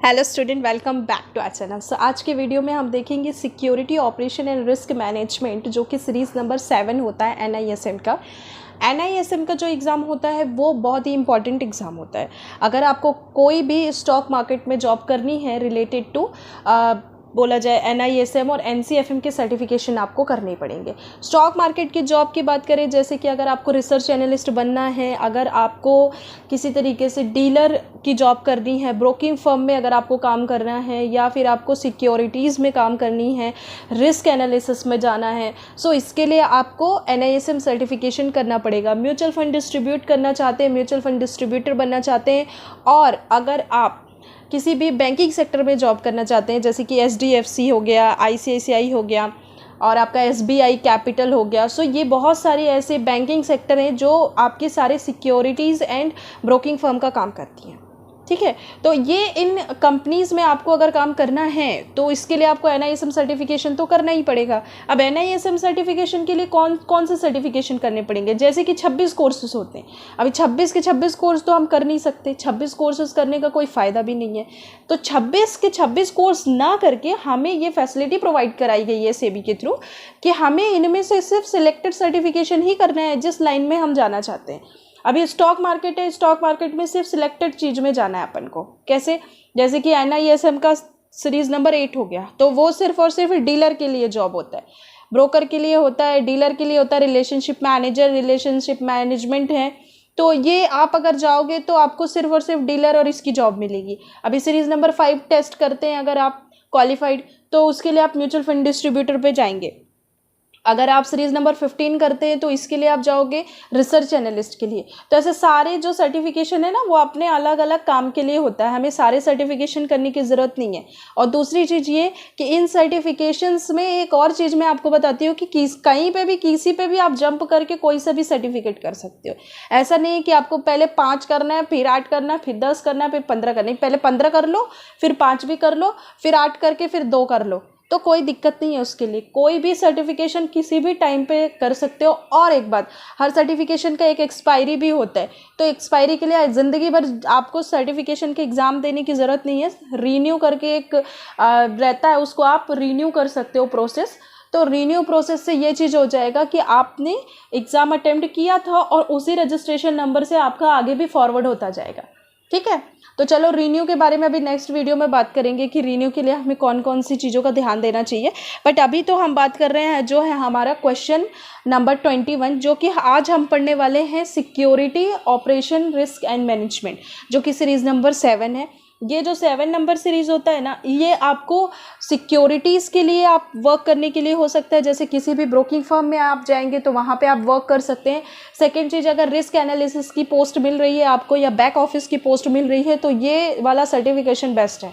Hello student, welcome back to our channel. So आज के video में हम देखेंगे security operation and risk management, जो कि सीरीज़ नंबर 7 होता है एनआईएसएम का। एनआईएसएम का जो एग्ज़ाम होता है वो बहुत ही इंपॉर्टेंट एग्ज़ाम होता है। अगर आपको कोई भी स्टॉक मार्केट में जॉब करनी है रिलेटेड टू बोला जाए एनआईएसएम और एनसीएफएम के सर्टिफिकेशन आपको करने पड़ेंगे। स्टॉक मार्केट की जॉब की बात करें, जैसे कि अगर आपको रिसर्च एनालिस्ट बनना है, अगर आपको किसी तरीके से डीलर की जॉब करनी है, ब्रोकिंग फर्म में अगर आपको काम करना है, या फिर आपको सिक्योरिटीज़ में काम करनी है, रिस्क एनालिसिस में जाना है, सो इसके लिए आपको एनआईएसएम सर्टिफिकेशन करना पड़ेगा। म्यूचुअल फंड डिस्ट्रीब्यूट करना चाहते हैं, म्यूचुअल फंड डिस्ट्रीब्यूटर बनना चाहते हैं, और अगर आप किसी भी बैंकिंग सेक्टर में जॉब करना चाहते हैं, जैसे कि एचडीएफसी हो गया, आईसीआईसीआई हो गया, और आपका एसबीआई कैपिटल हो गया। सो ये बहुत सारे ऐसे बैंकिंग सेक्टर हैं जो आपके सारे सिक्योरिटीज़ एंड ब्रोकिंग फर्म का काम करती हैं। ठीक है, तो ये इन कंपनीज़ में आपको अगर काम करना है तो इसके लिए आपको एनआईएसएम सर्टिफिकेशन तो करना ही पड़ेगा। अब एनआईएसएम सर्टिफिकेशन के लिए कौन कौन से सर्टिफिकेशन करने पड़ेंगे, जैसे कि 26 कोर्सेज होते हैं। अभी 26 के 26 कोर्स तो हम कर नहीं सकते, 26 कोर्सेज करने का कोई फ़ायदा भी नहीं है। तो 26 के 26 कोर्स ना करके हमें ये फैसिलिटी प्रोवाइड कराई गई है सेबी के थ्रू कि हमें इनमें से सिर्फ सिलेक्टेड सर्टिफिकेशन ही करना है जिस लाइन में हम जाना चाहते हैं। अभी स्टॉक मार्केट है, स्टॉक मार्केट में सिर्फ सिलेक्टेड चीज़ में जाना है अपन को। कैसे? जैसे कि एनआईएसएम का सीरीज़ नंबर 8 हो गया, तो वो सिर्फ और सिर्फ डीलर के लिए जॉब होता है, ब्रोकर के लिए होता है, डीलर के लिए होता है, रिलेशनशिप मैनेजर, रिलेशनशिप मैनेजमेंट है। तो ये आप अगर जाओगे तो आपको सिर्फ और सिर्फ डीलर और इसकी जॉब मिलेगी। अभी सीरीज़ नंबर 5 टेस्ट करते हैं, अगर आप क्वालिफाइड, तो उसके लिए आप म्यूचुअल फंड डिस्ट्रीब्यूटर पे जाएंगे। अगर आप सीरीज़ नंबर 15 करते हैं तो इसके लिए आप जाओगे रिसर्च एनालिस्ट के लिए। तो ऐसे सारे जो सर्टिफिकेशन है ना, वो अपने अलग अलग काम के लिए होता है, हमें सारे सर्टिफिकेशन करने की ज़रूरत नहीं है। और दूसरी चीज़ ये कि इन सर्टिफिकेशंस में एक और चीज़ मैं आपको बताती हूँ कि कहीं पे भी किसी पे भी आप जंप करके कोई सा भी सर्टिफिकेट कर सकते हो। ऐसा नहीं है कि आपको पहले 5 करना है, फिर 8 करना है, फिर 10 करना है, फिर 15 करना है। पहले 15 कर लो, फिर 5 भी कर लो, फिर 8 करके फिर 2 कर लो, तो कोई दिक्कत नहीं है। उसके लिए कोई भी सर्टिफिकेशन किसी भी टाइम पे कर सकते हो। और एक बात, हर सर्टिफिकेशन का एक एक्सपायरी भी होता है, तो एक्सपायरी के लिए ज़िंदगी भर आपको सर्टिफिकेशन के एग्ज़ाम देने की ज़रूरत नहीं है। रीन्यू करके एक रहता है, उसको आप रीन्यू कर सकते हो प्रोसेस। तो रीन्यू प्रोसेस से ये चीज़ हो जाएगा कि आपने एग्ज़ाम अटेम्प्ट किया था और उसी रजिस्ट्रेशन नंबर से आपका आगे भी फॉरवर्ड होता जाएगा। ठीक है, तो चलो रीन्यू के बारे में अभी नेक्स्ट वीडियो में बात करेंगे कि रीन्यू के लिए हमें कौन कौन सी चीज़ों का ध्यान देना चाहिए। बट अभी तो हम बात कर रहे हैं जो है हमारा क्वेश्चन नंबर 21, जो कि आज हम पढ़ने वाले हैं security operation risk and management, जो कि सीरीज़ नंबर 7 है। ये जो 7 नंबर सीरीज़ होता है ना, ये आपको सिक्योरिटीज़ के लिए आप वर्क करने के लिए हो सकता है। जैसे किसी भी ब्रोकिंग फर्म में आप जाएंगे तो वहाँ पे आप वर्क कर सकते हैं। सेकंड चीज़, अगर रिस्क एनालिसिस की पोस्ट मिल रही है आपको, या बैक ऑफिस की पोस्ट मिल रही है, तो ये वाला सर्टिफिकेशन बेस्ट है,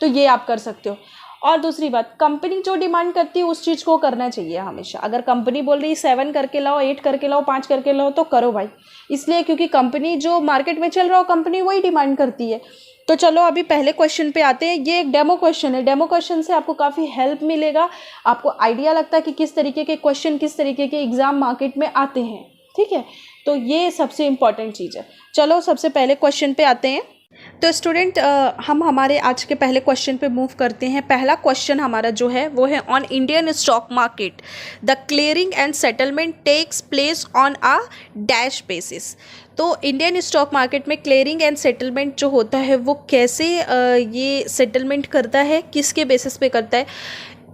तो ये आप कर सकते हो। और दूसरी बात, कंपनी जो डिमांड करती है उस चीज़ को करना चाहिए हमेशा। अगर कंपनी बोल रही है 7 करके लाओ, 8 करके लाओ, 5 करके लाओ, तो करो भाई। इसलिए क्योंकि कंपनी जो मार्केट में चल रहा हो, कंपनी वही डिमांड करती है। तो चलो अभी पहले क्वेश्चन पे आते हैं। ये एक डेमो क्वेश्चन है। डेमो क्वेश्चन से आपको काफ़ी हेल्प मिलेगा, आपको आइडिया लगता है कि किस तरीके के क्वेश्चन किस तरीके के एग्ज़ाम मार्केट में आते हैं। ठीक है, तो ये सबसे इम्पॉर्टेंट चीज़ है। चलो सबसे पहले क्वेश्चन पे आते हैं। तो स्टूडेंट, हम हमारे आज के पहले क्वेश्चन पे मूव करते हैं। पहला क्वेश्चन हमारा जो है वो है, on Indian stock market the clearing and settlement takes place on a dash basis. तो इंडियन स्टॉक मार्केट में क्लियरिंग एंड सेटलमेंट जो होता है वो कैसे ये सेटलमेंट करता है, किसके बेसिस पे करता है।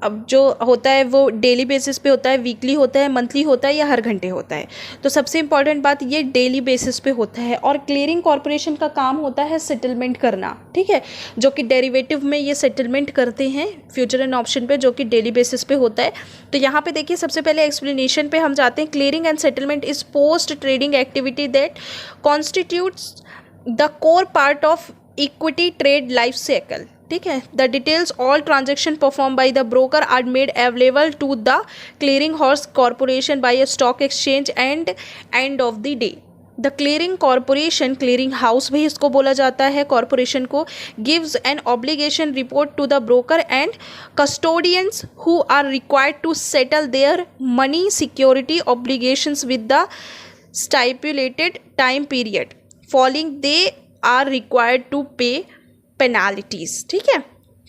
अब जो होता है वो डेली बेसिस पे होता है, वीकली होता है, मंथली होता है, या हर घंटे होता है। तो सबसे इम्पॉर्टेंट बात, ये डेली बेसिस पे होता है। और क्लियरिंग कॉरपोरेशन का काम होता है सेटलमेंट करना। ठीक है, जो कि डेरिवेटिव में ये सेटलमेंट करते हैं फ्यूचर एंड ऑप्शन पे, जो कि डेली बेसिस पे होता है। तो यहाँ पे देखिए, सबसे पहले एक्सप्लेनेशन पे हम जाते हैं। Clearing and settlement is post trading activity that constitutes the core part of equity trade life cycle. ठीक है, the details all transaction perform by the broker are made available to the clearing house corporation by a stock exchange end of the day. The clearing corporation, clearing house भी इसको बोला जाता है corporation को, gives an obligation report to the broker and custodians who are required to settle their money security obligations with the stipulated time period following they are required to pay penalties. ठीक है,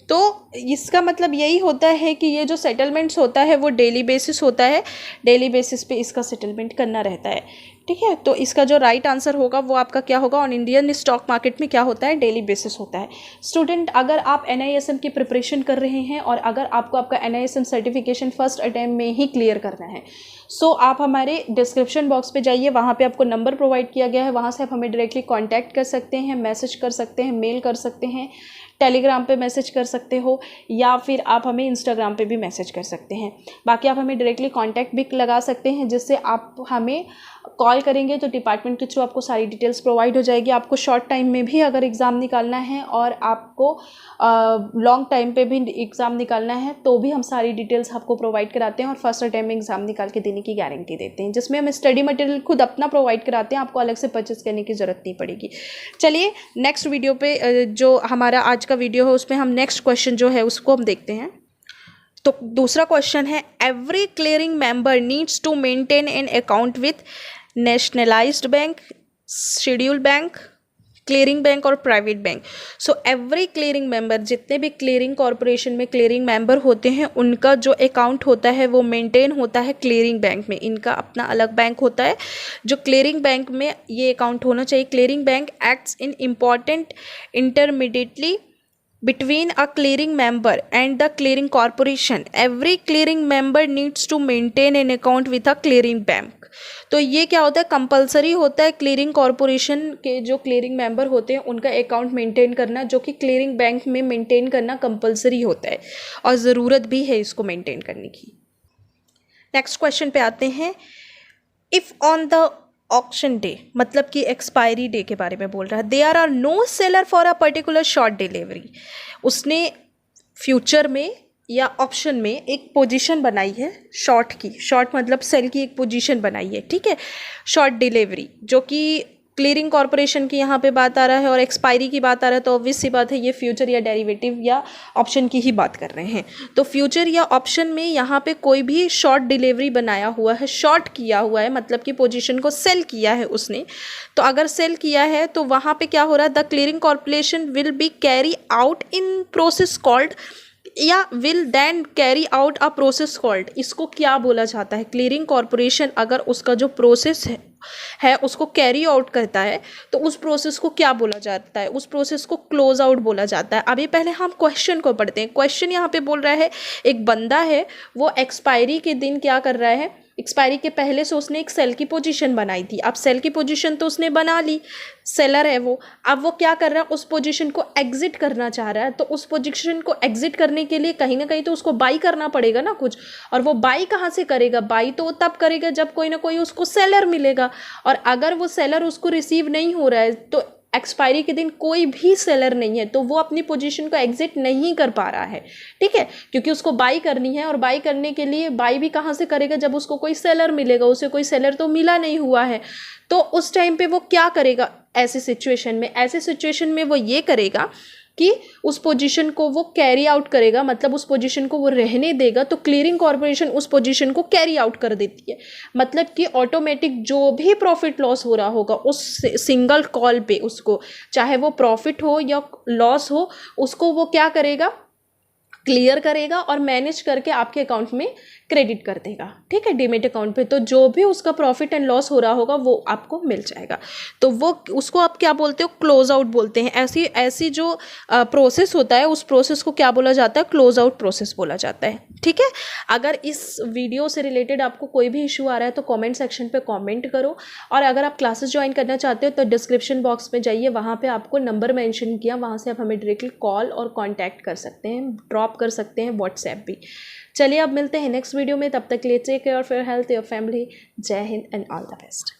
तो इसका मतलब यही होता है कि ये जो सेटलमेंट्स होता है वो डेली बेसिस होता है, डेली बेसिस पे इसका सेटलमेंट करना रहता है। ठीक है, तो इसका जो राइट आंसर होगा वो आपका क्या होगा, ऑन इंडियन स्टॉक मार्केट में क्या होता है, डेली बेसिस होता है। स्टूडेंट, अगर आप NISM की प्रिपरेशन कर रहे हैं और अगर आपको आपका NISM सर्टिफिकेशन फर्स्ट अटैम्प्ट में ही क्लियर करना है, सो आप हमारे डिस्क्रिप्शन बॉक्स पे जाइए, वहाँ पे आपको नंबर प्रोवाइड किया गया है, वहाँ से आप हमें डायरेक्टली कॉन्टैक्ट कर सकते हैं, मैसेज कर सकते हैं, मेल कर सकते हैं, टेलीग्राम पे मैसेज कर सकते हो, या फिर आप हमें इंस्टाग्राम पे भी मैसेज कर सकते हैं। बाकी आप हमें डायरेक्टली कांटेक्ट भी लगा सकते हैं, जिससे आप हमें कॉल करेंगे तो डिपार्टमेंट के थ्रू आपको सारी डिटेल्स प्रोवाइड हो जाएगी। आपको शॉर्ट टाइम में भी अगर एग्ज़ाम निकालना है और आपको लॉन्ग टाइम पे भी एग्ज़ाम निकालना है तो भी हम सारी डिटेल्स आपको प्रोवाइड कराते हैं और फर्स्ट अटैम्प्ट में एग्ज़ाम निकाल के देने की गारंटी देते हैं, जिसमें हम स्टडी मटेरियल खुद अपना प्रोवाइड कराते हैं, आपको अलग से परचेस करने की ज़रूरत नहीं पड़ेगी। चलिए नेक्स्ट वीडियो पे जो हमारा आज का वीडियो है उसमें हम नेक्स्ट क्वेश्चन जो है उसको हम देखते हैं। तो दूसरा क्वेश्चन है, every clearing member needs to maintain an account with nationalised bank, scheduled bank, clearing bank और private bank. So every clearing member, जितने भी क्लियरिंग कॉरपोरेशन में क्लियरिंग मेंबर होते हैं उनका जो अकाउंट होता है वो मेंटेन होता है क्लियरिंग बैंक में। इनका अपना अलग बैंक होता है जो क्लियरिंग बैंक में ये अकाउंट होना चाहिए। Clearing bank acts in important intermediately between a clearing member and the clearing corporation. Every clearing member needs to maintain an account with a clearing bank. तो ये क्या होता है, कंपलसरी होता है क्लियरिंग कॉरपोरेशन के जो क्लियरिंग मेंबर होते हैं उनका अकाउंट मेंटेन करना, जो कि क्लियरिंग बैंक में मेंटेन करना कंपलसरी होता है और ज़रूरत भी है इसको मेंटेन करने की। नेक्स्ट क्वेश्चन पे आते हैं, if on the auction day, मतलब कि एक्सपायरी डे के बारे में बोल रहा है, there are no seller for a particular short delivery. उसने फ्यूचर में या ऑप्शन में एक पोजीशन बनाई है शॉर्ट की, शॉर्ट मतलब सेल की एक पोजीशन बनाई है। ठीक है, शॉर्ट डिलीवरी जो कि क्लियरिंग कॉरपोरेशन की यहाँ पे बात आ रहा है और एक्सपायरी की बात आ रहा है, तो ऑब्वियस सी बात है ये फ्यूचर या डेरिवेटिव या ऑप्शन की ही बात कर रहे हैं। तो फ्यूचर या ऑप्शन में यहाँ पे कोई भी शॉर्ट डिलीवरी बनाया हुआ है, शॉर्ट किया हुआ है, मतलब कि पोजीशन को सेल किया है उसने। तो अगर सेल किया है तो वहाँ पे क्या हो रहा है, the clearing corporation will be carry out in process called, या will then carry out a process called. इसको क्या बोला जाता है, क्लियरिंग कॉरपोरेशन अगर उसका जो प्रोसेस है उसको कैरी आउट करता है तो उस प्रोसेस को क्या बोला जाता है, उस प्रोसेस को क्लोज आउट बोला जाता है। अभी पहले हम क्वेश्चन को पढ़ते हैं। क्वेश्चन यहाँ पे बोल रहा है, एक बंदा है वो एक्सपायरी के दिन क्या कर रहा है, एक्सपायरी के पहले से उसने एक सेल की पोजीशन बनाई थी। अब सेल की पोजीशन तो उसने बना ली, सेलर है वो, अब वो क्या कर रहा है, उस पोजीशन को एग्जिट करना चाह रहा है। तो उस पोजीशन को एग्जिट करने के लिए कहीं ना कहीं तो उसको बाई करना पड़ेगा ना कुछ, और वो बाई कहाँ से करेगा, बाई तो वो तब करेगा जब कोई ना कोई उसको सेलर मिलेगा, और अगर वो सेलर उसको रिसीव नहीं हो रहा है तो एक्सपायरी के दिन कोई भी सेलर नहीं है तो वो अपनी पोजीशन को एग्जिट नहीं कर पा रहा है। ठीक है, क्योंकि उसको बाई करनी है और बाई करने के लिए बाई भी कहाँ से करेगा, जब उसको कोई सेलर मिलेगा, उसे कोई सेलर तो मिला नहीं हुआ है। तो उस टाइम पे वो क्या करेगा, ऐसे सिचुएशन में वो ये करेगा कि उस पोजीशन को वो कैरी आउट करेगा, मतलब उस पोजीशन को वो रहने देगा। तो क्लियरिंग कॉरपोरेशन उस पोजीशन को कैरी आउट कर देती है, मतलब कि ऑटोमेटिक जो भी प्रॉफिट लॉस हो रहा होगा उस सिंगल कॉल पे, उसको चाहे वो प्रॉफिट हो या लॉस हो, उसको वो क्या करेगा, क्लियर करेगा और मैनेज करके आपके अकाउंट में क्रेडिट कर देगा। ठीक है, डीमेट अकाउंट पे। तो जो भी उसका प्रॉफिट एंड लॉस हो रहा होगा वो आपको मिल जाएगा। तो वो उसको आप क्या बोलते हो, क्लोज आउट बोलते हैं। ऐसी जो प्रोसेस होता है उस प्रोसेस को क्या बोला जाता है, क्लोज आउट प्रोसेस बोला जाता है। ठीक है, अगर इस वीडियो से रिलेटेड आपको कोई भी इशू आ रहा है तो कॉमेंट सेक्शन पर कॉमेंट करो, और अगर आप क्लासेस ज्वाइन करना चाहते हो तो डिस्क्रिप्शन बॉक्स में जाइए, वहाँ पर आपको नंबर मैंशन किया, वहाँ से आप हमें डायरेक्टली कॉल और कॉन्टैक्ट कर सकते हैं, ड्रॉप कर सकते हैं, व्हाट्सएप भी। चलिए अब मिलते हैं नेक्स्ट वीडियो में, तब तक के लिए take care of your health, your family. जय हिंद एंड ऑल द बेस्ट।